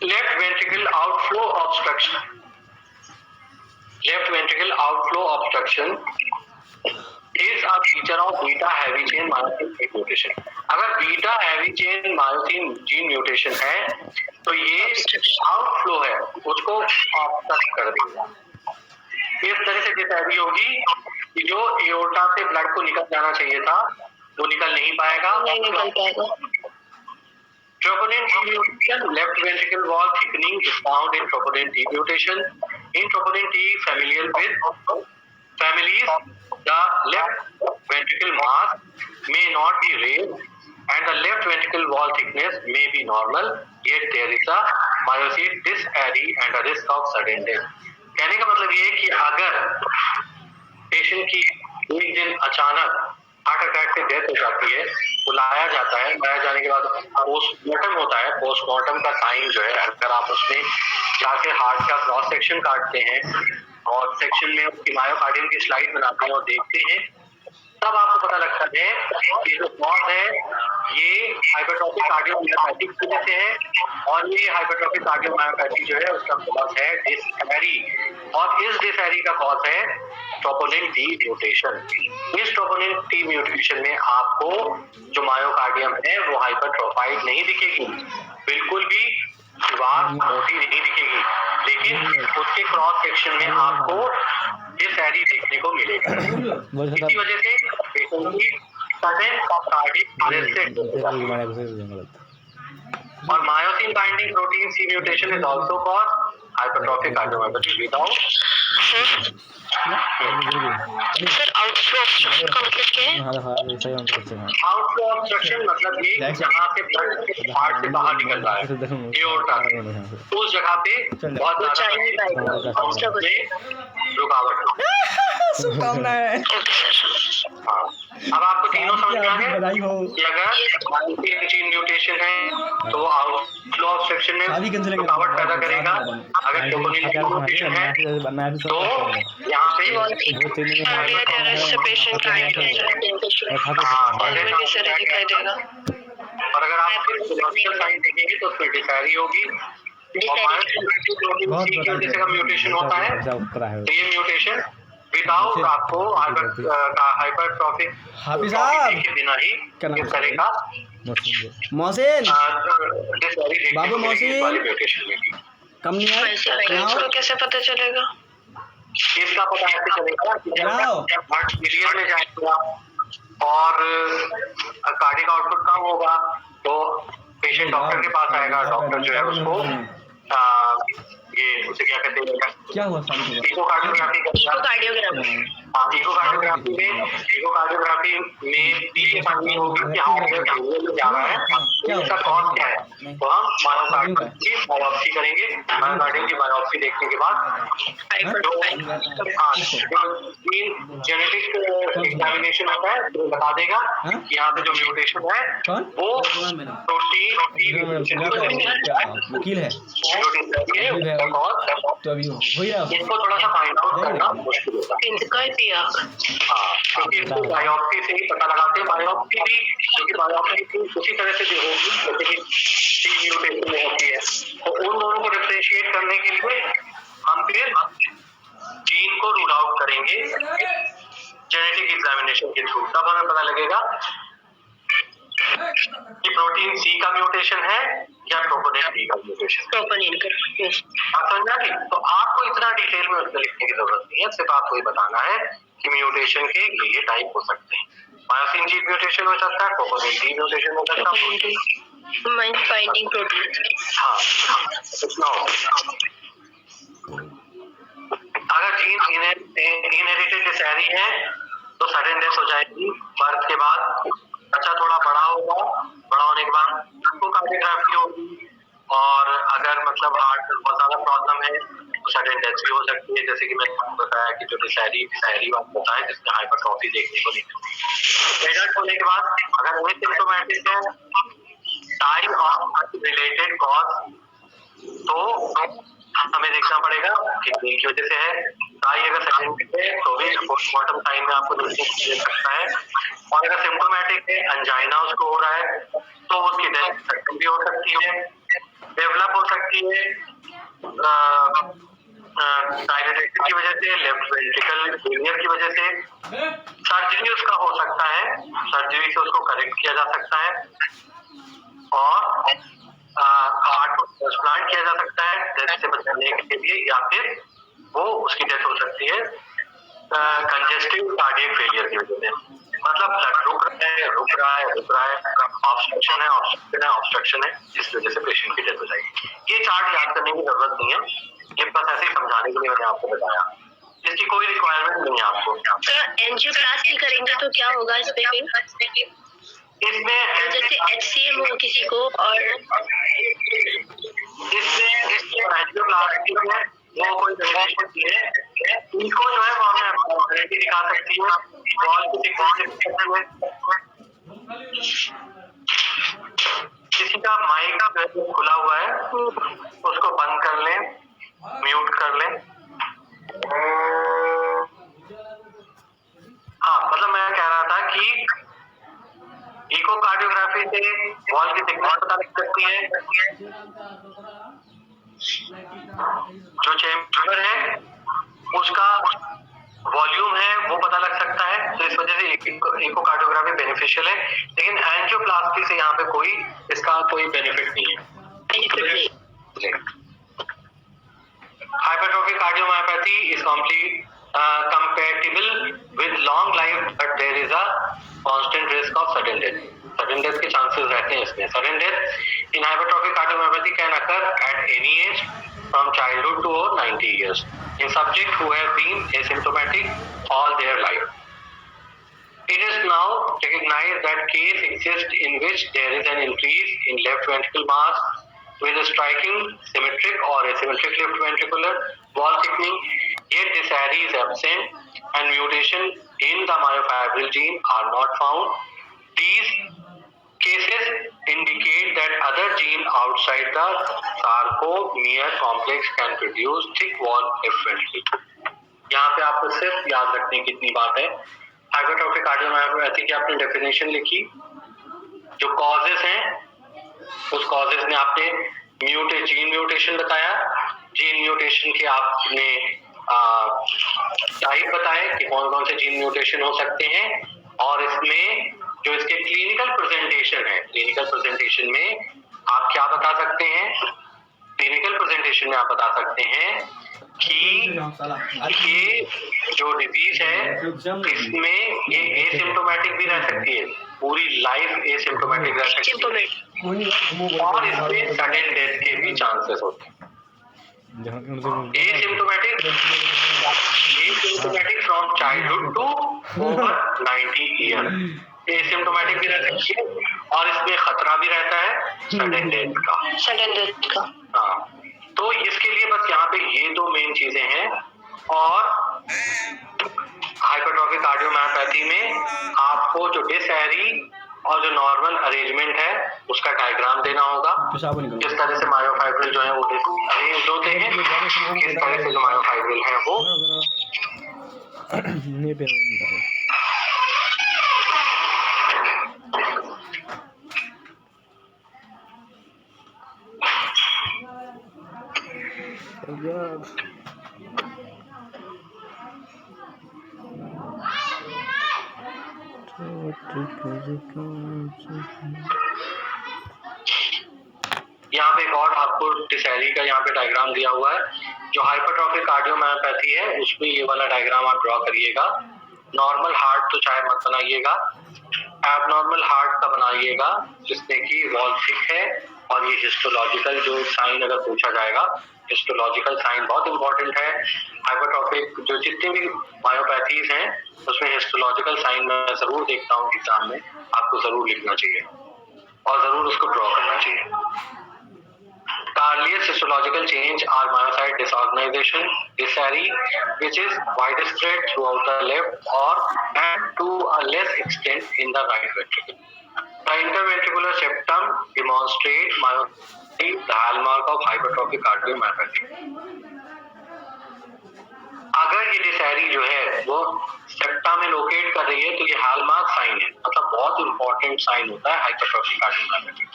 Left ventricle outflow obstruction, left ventricle outflow obstruction is a feature of beta heavy chain myosin mutation। अगर beta heavy chain myosin gene mutation है तो ये आउटफ्लो है उसको ऑब्स्ट्रक्ट कर देगा। इस तरह से डिसहैरी होगी कि जो एओर्टा से ब्लड को निकल जाना चाहिए था वो निकल नहीं पाएगा, नहीं निकल पाएगा। Troponin D mutation, left ventricle wall thickening is found in troponin D mutation. In troponin D families, the left ventricle mass may not be raised and the left ventricle wall thickness may be normal, yet there is a myocyte dysuria and a risk of sudden death। कहने का मतलब ये है कि अगर patient की एक दिन अचानक हार्ट अटैक से डेथ हो जाती है, बुलाया जाता है, बुलाया जाने के बाद पोस्टमार्टम होता है, पोस्टमार्टम का साइन जो है अगर आप उसमें जाके हार्ट का क्रॉस सेक्शन काटते हैं और सेक्शन में उसकी मायोकार्डियम की स्लाइड बनाते हैं और देखते हैं, तब आपको पता लगता है कि जो कॉज है ये हाइपरट्रोफिक कार्डियोमायोपैथी की वजह से है और ये हाइपरट्रोफिक कार्डियोमायोपैथी जो है उसका कॉज है डिसहैरी, और इस डिसहैरी का कॉज है ट्रोपोनिन डी म्यूटेशन। इस ट्रोपोनिन डी म्यूटेशन में आपको जो मायोकार्डियम है वो हाइपरट्रोफाइड नहीं दिखेगी, बिल्कुल भी दीवार मोटी नहीं दिखेगी, लेकिन उसके क्रॉस सेक्शन में आपको डिसहैरी देखने को मिलेगा। इसी वजह से पेशेंट की सडन कार्डियक अरेस्ट और myosin binding protein C mutation is also cause hypertrophic cardiomyopathy without sir outflow obstruction का मतलब क्या है? आउटफ्लो ऑब्स्ट्रक्शन मतलब ये जहाँ पे ब्लड हार्ट से बाहर निकल रहा है, एओर्टा, उस जगह पे बहुत ज्यादा रुकावट हो। Okay sir. हाँ, अब आपको तीनों समझ में आ गए कि अगर जीन म्यूटेशन है तो आउटफ्लो ऑब्स्ट्रक्शन में रुकावट पैदा करेगा, अगर ट्रोपोनिन म्यूटेशन है तो यहाँ पे कार्डियक अरेस्ट से पेशेंट का डेथ हो जाए, में सर दिखाई देगा। और अगर आप फिजियोलॉजिकल साइन देखेंगे तो उसमें डिसैरी होगी और मायोसिन की वजह से का म्यूटेशन होता है, तो ये म्यूटेशन विदाउट आपको हाइपरट्रॉफिक के बिना ही इस तरह का मोहसिन डिसैरी बाबू मोहसिन। वाली म्यूटेशन में भी। कम नहीं है इसको कैसे पता चलेगा? इसका पता ऐसे चलेगा कि जब हार्ट क्लियर में जाएगा और कार्डियक आउटपुट कम होगा तो पेशेंट डॉक्टर के पास आएगा, डॉक्टर जो है उसको ये उसे क्या कहते हैं, क्या हुआ सामने इकोकार्डियोग्राफी इकोकार्डियोग्राफी इकोकार्डियोग्राफी में भी ये फाइंडिंग होगी कि हार्ट में जा रहा है, इसका कॉज क्या है, तो हम मायोकार्डियम की बायोप्सी करेंगे। मायोकार्डियम की बायोप्सी देखने के बाद जेनेटिक एग्जामिनेशन होता है तो बता देगा कि यहाँ पे जो म्यूटेशन है वो वकील है प्रोटीन तो अभी हो ही रहा इसको थोड़ा सा फाइंड आउट करना मुश्किल होता है। इनका ही पिया। हाँ, क्योंकि इसको बायोप्सी से ही पता लगाते हैं। बायोप्सी भी क्योंकि बायोप्सी उसी तरह से जो होगी जैसे कि टी म्यूटेशन में होती है, तो उन दोनों को डिफरेंशिएट करने के लिए हम फिर जीन को रूल आउट करेंगे जेनेटिक एग्जामिनेशन के थ्रू। तब हमें पता लगेगा कि प्रोटीन सी का म्यूटेशन है या ट्रोपोनिन बी का म्यूटेशन। ट्रोपोनिन का। आप समझा कि तो आपको इतना डिटेल में उसमें लिखने की जरूरत नहीं है, सिर्फ आपको ये बताना है कि म्यूटेशन के ये टाइप हो सकते हैं। मायोसिन जी म्यूटेशन हो सकता है, ट्रोपोनिन डी म्यूटेशन हो सकता है, माइंड फाइंडिंग प्रोटीन। हाँ इतना हो सकता है। अगर जीन इनहेरिटेड डिसैरी है तो सडन डेथ हो जाएगी बर्थ के बाद। बच्चा थोड़ा बड़ा होगा, बड़ा होने के बाद उसको कार्डियोग्राफी होगी, और अगर मतलब हार्ट में बहुत ज्यादा प्रॉब्लम है तो सडन डेथ भी हो सकती है, जैसे कि मैंने आपको बताया कि जो डिसैरी बात होता है जिसमें हाइपरट्रॉफी देखने को मिलती है। एडल्ट होने के बाद अगर वही सिम्टोमेटिक है, टाइम ऑफ रिलेटेड कॉज, तो हमें देखना पड़ेगा कि की वजह से है। टाई अगर सेकेंडरी है तो भी पोस्टमार्टम टाइम में आपको देखने को मिल सकता है, और अगर सिम्टोमेटिक है, अंजाइना उसको हो रहा है तो उसकी डेथ भी हो सकती है, डेवलप हो सकती है डायलिटेशन की वजह से, लेफ्ट वेंट्रिकल फेलियर की वजह से। सर्जरी उसका हो सकता है, सर्जरी से उसको करेक्ट किया जा सकता है, और हार्ट को ट्रांसप्लांट किया जा सकता है डेथ से बचाने के लिए, या फिर वो उसकी डेथ हो सकती है कंजेस्टिव कार्डियक फेलियर की वजह से। मतलब ब्लड रुक रहा है, ऑब्स्ट्रक्शन है जिस वजह से पेशेंट की डेथ हो जाएगी। ये चार्ट याद करने की जरूरत नहीं है, ये बस ऐसे ही समझाने के लिए मैंने आपको बताया, इसकी कोई रिक्वायरमेंट नहीं है आपको। तो एंजियोप्लास्टी करेंगे तो क्या होगा इस पे फिर? इसमें जैसे HCM हो किसी को, और इसमें एंजियोप्लास्टी में वो कोई बेनिफिट नहीं है, इनको जो है वो हमें गारंटी दिखा सकती है वॉल की थिकनेस में। किसी का माइक खुला हुआ है उसको बंद कर लें, म्यूट कर लें। हाँ, मतलब मैं कह रहा था कि इकोकार्डियोग्राफी से वॉल की थिकनेस पता लग सकती है, जो चेंबर है उसका वॉल्यूम है वो पता लग सकता है, तो इस वजह से इकोकार्डियोग्राफी बेनिफिशियल है। लेकिन एंजियोप्लास्टी से यहाँ पे कोई इसका कोई बेनिफिट नहीं है। Hypertrophic cardiomyopathy is compatible with long life, but there is a constant risk of sudden death. Sudden death के chances रहते हैं इसमें। Sudden death in hypertrophic cardiomyopathy can occur at any age from childhood to over 90 years. in subjects who have been asymptomatic all their life. It is now recognized that case exists in which there is an increase in left ventricle mass with a striking symmetric or asymmetric left ventricular wall thickening, yet this area is absent and mutation in the myofibril gene are not found. These cases indicate that other gene outside the sarcomere complex can produce thick wall left ventricle. यहाँ पे आपको सिर्फ याद रखने की इतनी बात है, हाइपरट्रोफिक कार्डियोमायोपैथी की आपने डेफिनेशन लिखी, जो कॉजेस हैं उस कॉजेस में आपने जीन म्यूटेशन बताया, जीन म्यूटेशन के आपने टाइप बताए कि कौन कौन से जीन म्यूटेशन हो सकते हैं, और इसमें जो इसके क्लिनिकल प्रेजेंटेशन है, क्लिनिकल प्रेजेंटेशन में आप क्या बता सकते हैं, क्लिनिकल प्रेजेंटेशन में आप बता सकते हैं कि ये जो डिजीज है इसमें ये एसिम्प्टोमेटिक भी रह सकती है, पूरी लाइफ एसिम्प्टोमेटिक रह सकती है, और इसमें सडन डेथ के भी चांसेस होते हैं। Asymptomatic from childhood to over 90 year, asymptomatic भी रह सकती है और इसमें खतरा भी रहता है सडन डेथ का। हाँ, तो इसके लिए बस यहाँ पे ये दो मेन चीजें हैं, और हाइपरट्रोफिक कार्डियोमायोपैथी में आपको जो डिसएरी और जो नॉर्मल अरेंजमेंट है उसका डायग्राम देना होगा, किस तरह से मायोफाइब्रिल जो है वो अरेंज होते हैं, किस तरह से जो मायोफाइब्रिल है वो यहाँ पे एक और आपको डिसएरी का यहाँ पे डायग्राम दिया हुआ है। जो हाइपरट्रोफिक कार्डियोमायोपैथी है उसमें ये वाला डायग्राम आप ड्रॉ करिएगा। नॉर्मल हार्ट तो चाहे मत बनाइएगा, एबनॉर्मल हार्ट का बनाइएगा जिसमें कि वॉल थिक है, और ये हिस्टोलॉजिकल जो साइन अगर पूछा जाएगा, हिस्टोलॉजिकल साइन बहुत इंपॉर्टेंट है। हाइपरट्रोफिक जो जितनी भी मायोपैथीज हैं उसमें हिस्टोलॉजिकल साइन मैं जरूर देखता हूँ एग्जाम में, आपको जरूर लिखना चाहिए और जरूर उसको ड्रॉ करना चाहिए। Earliest histological change are myocyte disorganization, dysentery, which is widespread throughout the left or and to a less extent in the right ventricle. The interventricular septum demonstrate myopathy, the hallmark of hypertrophic cardiomyopathy. अगर ये डिसएरी जो है वो septa में locate कर रही है तो ये हॉलमार्क साइन है, मतलब बहुत इंपॉर्टेंट साइन होता है हाइपरट्रोफिक कार्डियोमायोपैथी।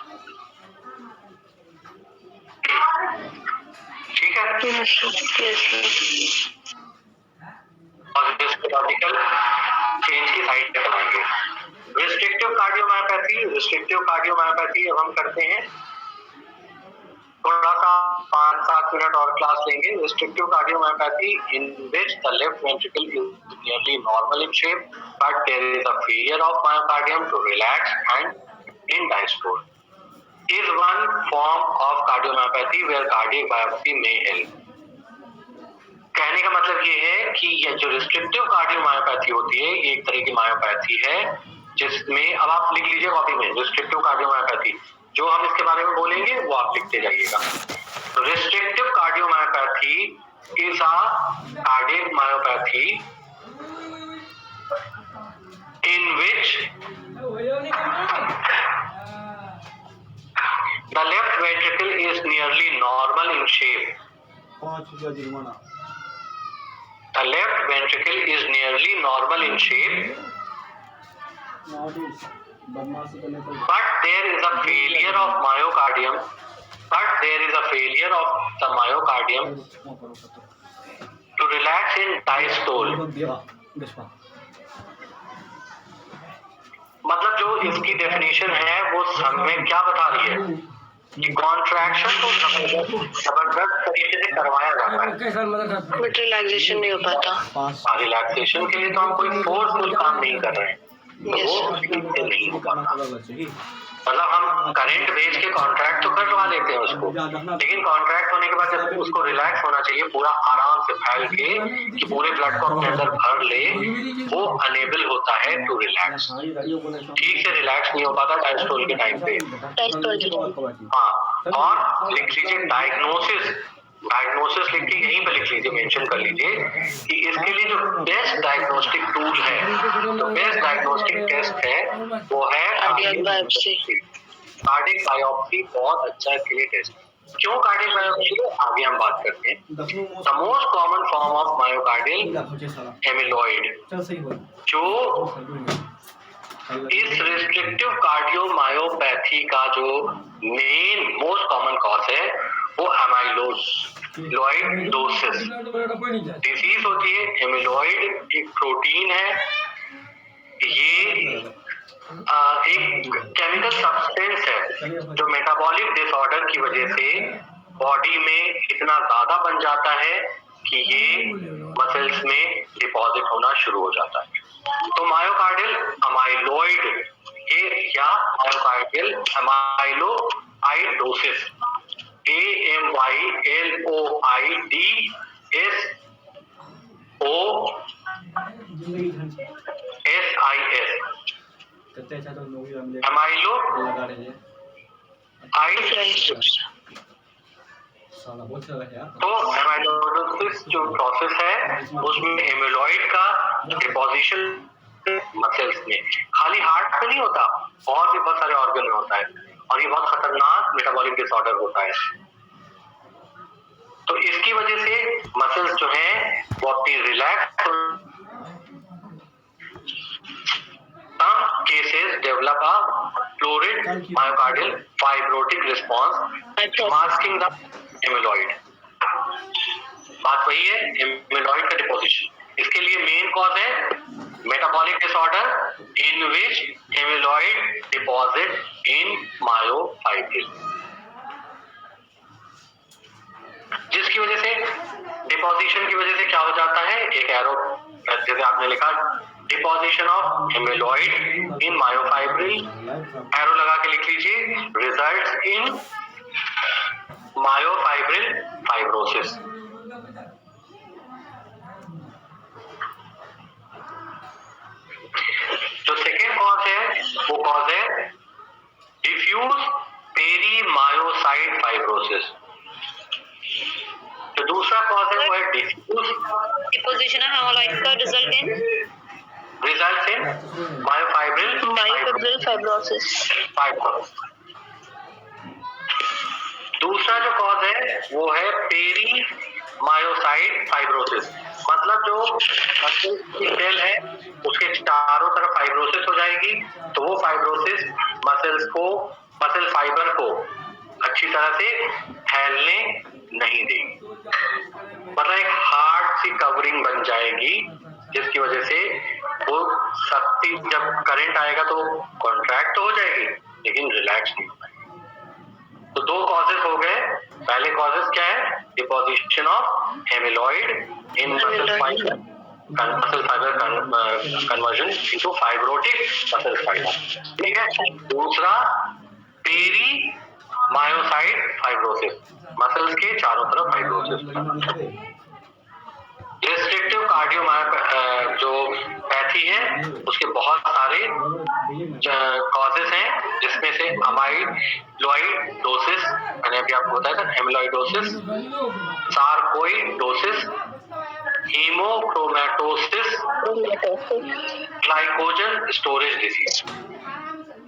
ठीक है, और हिस्टोलॉजिकल चेंज की साइड पे बनाएंगे। रिस्ट्रिक्टिव कार्डियोमायोपैथी अब हम करते हैं, थोड़ा सा 5-7 मिनट और क्लास लेंगे। Restrictive cardiomyopathy in which the left ventricle is nearly normal in shape but there is a failure of myocardium to relax and in diastole is one form of cardiomyopathy where cardiac biopsy may help. कहने का मतलब ये है कि ये जो restrictive cardiomyopathy होती है ये एक तरह की मायोपैथी है जिसमें, अब आप लिख लीजिए कॉपी में, रिस्ट्रिक्टिव कार्डियोमायोपैथी, जो हम इसके बारे में बोलेंगे वो आप लिखते जाइएगा। तो restrictive cardiomyopathy is a cardiac myopathy in which the left ventricle is nearly normal in shape. The left ventricle is nearly normal in shape, but there is a failure of myocardium. The myocardium to relax in diastole. मतलब जो इसकी definition है वो हमें क्या बता रही है कि कॉन्ट्रैक्शन तो जबरदस्त तरीके से करवाया जाता है बट रिलैक्सेशन नहीं हो पाता। रिलैक्सेशन के लिए तो हम कोई फोर्सफुल काम नहीं कर रहे हैं, तो वो ठीक से नहीं हो पाता। मतलब चाहिए मतलब हम करंट बेच के कॉन्ट्रैक्ट तो करवा लेते हैं उसको, लेकिन कॉन्ट्रैक्ट होने के बाद जब उसको रिलैक्स होना चाहिए पूरा आराम से फैल के कि पूरे ब्लड को अपने अंदर भर ले, वो अनेबल होता है टू रिलैक्स, ठीक से रिलैक्स नहीं हो पाता डायस्टोल के टाइम पे। हाँ, और लिख लीजिए डायग्नोसिस लिख के यहीं पे लिख लीजिए, मेंशन कर लीजिए कि इसके लिए जो बेस्ट डायग्नोस्टिक टूल है, तो बेस्ट डायग्नोस्टिक टेस्ट है वो है कार्डियक बायोप्सी। कार्डियक बायोप्सी बहुत अच्छा इसके लिए टेस्ट। क्यों कार्डियक बायोप्सी, आगे हम बात करते हैं। The most common form of myocardial amyloid, जो इस रिस्ट्रिक्टिव कार्डियोमायोपैथी का जो मेन मोस्ट कॉमन कॉज है वो एमाइलोइडोसिस डिजीज होती है। एमिलॉइड एक प्रोटीन है, ये एक केमिकल सब्सटेंस है जो मेटाबॉलिक डिसऑर्डर की वजह से बॉडी में इतना ज्यादा बन जाता है कि ये मसल्स में डिपॉजिट होना शुरू हो जाता है। तो मायोकार्डियल अमाइलॉइड ये या मायोकार्डियल अमाइलोइडोसिस तो एमाइलोइडोसिस जो प्रोसेस है उसमें एमिलॉइड का डिपोजिशन मसल्स में, खाली हार्ट में नहीं होता, और भी बहुत सारे ऑर्गन में होता है, और ये बहुत खतरनाक मेटाबॉलिक डिसऑर्डर होता है। तो इसकी वजह से मसल्स जो है वो अपनी relax, some cases develop a florid myocardial fibrotic response masking the amyloid। बात वही है, एमिलॉइड का डिपोजिशन। इसके लिए मेन कॉज है metabolic disorder in which amyloid deposit in myofibril, जिसकी वजह से डिपोजिशन की वजह से क्या हो जाता है, एक एरो जैसे आपने लिखा deposition of amyloid in myofibril, arrow लगा के लिख लीजिए, रिजल्ट्स इन मायोफाइब्रिल फाइब्रोसिस। जो सेकेंड कॉज है वो कॉज है डिफ्यूज पेरीमायोसाइट फाइब्रोसिस। जो दूसरा कॉज है वो है डिफ्यूज डिपोजिशन ऑफ हेमोलाइट्स का रिजल्ट इन मायोफाइब्रिल फाइब्रोसिस। दूसरा जो कॉज है वो है पेरी मायोसाइट फाइब्रोसिस, मतलब जो मसल की सेल है उसके चारों तरफ फाइब्रोसिस हो जाएगी, तो वो फाइब्रोसिस मसल फाइबर को अच्छी तरह से फैलने नहीं देगी, मतलब एक हार्ड सी कवरिंग बन जाएगी, जिसकी वजह से वो शक्ति, जब करंट आएगा तो कॉन्ट्रैक्ट तो हो जाएगी लेकिन रिलैक्स नहीं हो पाएगी। तो दो कॉजेस हो गए। पहले कॉजेस क्या है, deposition of amyloid in muscle fibre conversion into fibrotic muscle fibre, ठीक है। दूसरा पेरी मायोसाइट फाइब्रोसिस, मसल्स के चारों तरफ फाइब्रोसिस। रिस्ट्रिक्टिव कार्डियोमायोपैथी जो पैथी है उसके बहुत सारे कॉजेस हैं, जिसमें से अमाइलॉइडोसिस, मैंने अभी आपको बताया था, amyloidosis, sarcoidosis, haemochromatosis, glycogen storage disease.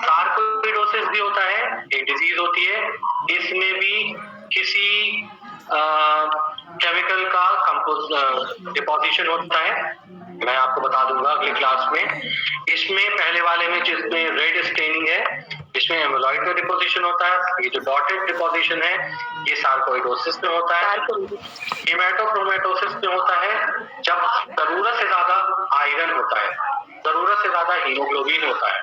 Sarcoidosis भी होता है, एक डिजीज होती है, इसमें भी किसी केमिकल का डिपोजिशन होता है, मैं आपको बता दूंगा अगली क्लास में। इसमें पहले वाले में जिसमें रेड स्टेनिंग है, इसमें एमिलॉइड का डिपोजिशन होता है, ये जो डॉटेड डिपोजिशन है ये सार्कोइडोसिस में होता है। हीमेटोक्रोमैटोसिस में होता है जब जरूरत से ज्यादा आयरन होता है, जरूरत से ज्यादा हीमोग्लोबिन होता है,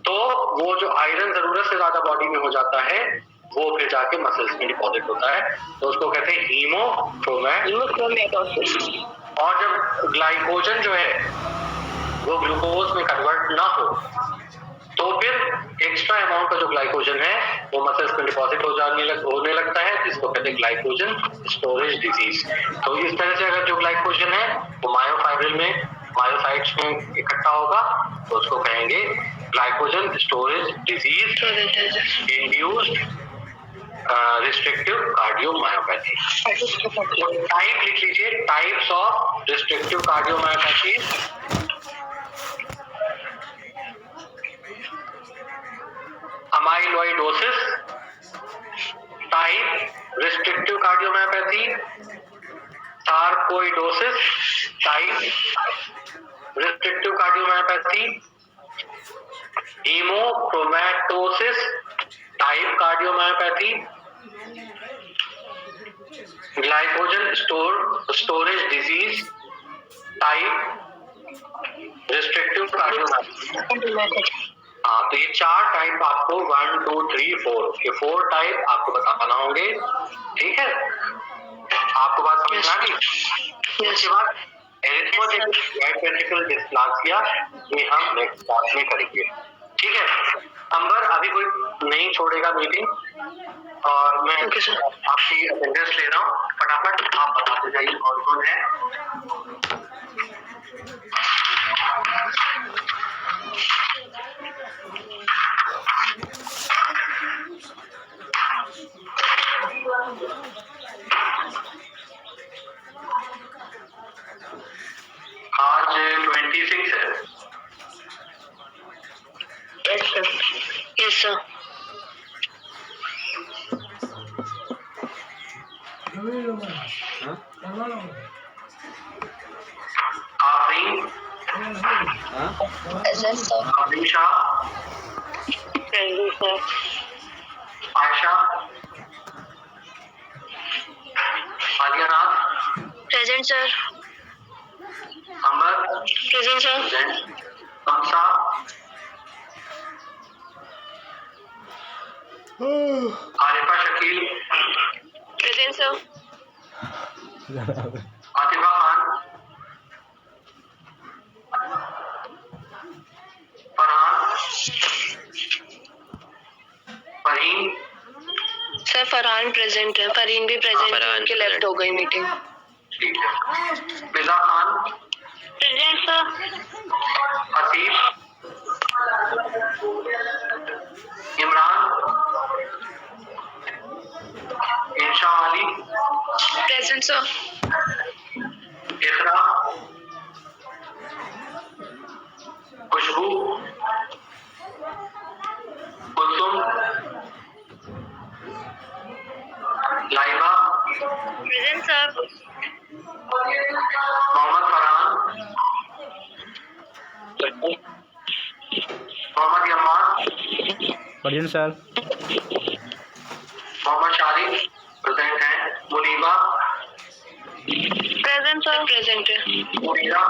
तो वो जो आयरन जरूरत से ज्यादा बॉडी में हो जाता है वो फिर जाके मसल्स में डिपॉजिट होता है, तो उसको कहते हैं हीमोक्रोमैटोसिस। और जब ग्लाइकोजन जो है वो ग्लूकोज में कन्वर्ट ना हो तो फिर एक्स्ट्रा अमाउंट का जो ग्लाइकोजन है वो मसल्स में डिपॉजिट होने लगता है, जिसको कहते हैं ग्लाइकोजन स्टोरेज डिजीज। तो इस तरह से अगर जो ग्लाइकोजन है वो मायोफाइब्रिल में, मायोसाइट्स में इकट्ठा होगा तो उसको कहेंगे glycogen storage disease induced restrictive cardiomyopathy. तो टाइप लिख लीजिए, types of restrictive cardiomyopathy. Amyloidosis type restrictive cardiomyopathy, sarcoidosis type restrictive cardiomyopathy, haemochromatosis type cardiomyopathy, glycogen storage disease type restrictive cardiomyopathy. हाँ, तो ये 4 टाइप आपको 1 2 3 4 ये 4 टाइप आपको बताना होंगे, ठीक है? आपको बात समझ आ गई? इसके बाद एरिथ्मेटिक राइट वेंट्रिकल डिस्प्लासिया ये हम नेक्स्ट क्लास में करेंगे, ठीक है? अंबर अभी कोई नहीं छोड़ेगा मीटिंग और मैं आपकी अटेंडेंस ले रहा हूँ, फटाफट आप बताते जाइए कौन कौन है। आज 26 है। Yes sir. Afreen, Amisha, Ayesha, Alianath, present sir. Ambar, present sir. Hamsa, Arifa Shakeel, present sir. Atifa Khan, Farhan, Fareen, sir Farhan present है, फरीन भी प्रेजेंट है, फरहान उनकी लेफ्ट present। हो गई मीटिंग। ठीक है। Fiza Khan, present sir. Haseeb, Imran, Insha Ali, present sir. Iqra, Khushboo, Kulsum, Laiba, present sir. Mohammad Farhan, Mohammad Yaman, present sir. Mohammad Sharif present हैं, मुनीबा, प्रेजेंट सर। प्रेजेंट है। मुनीरा,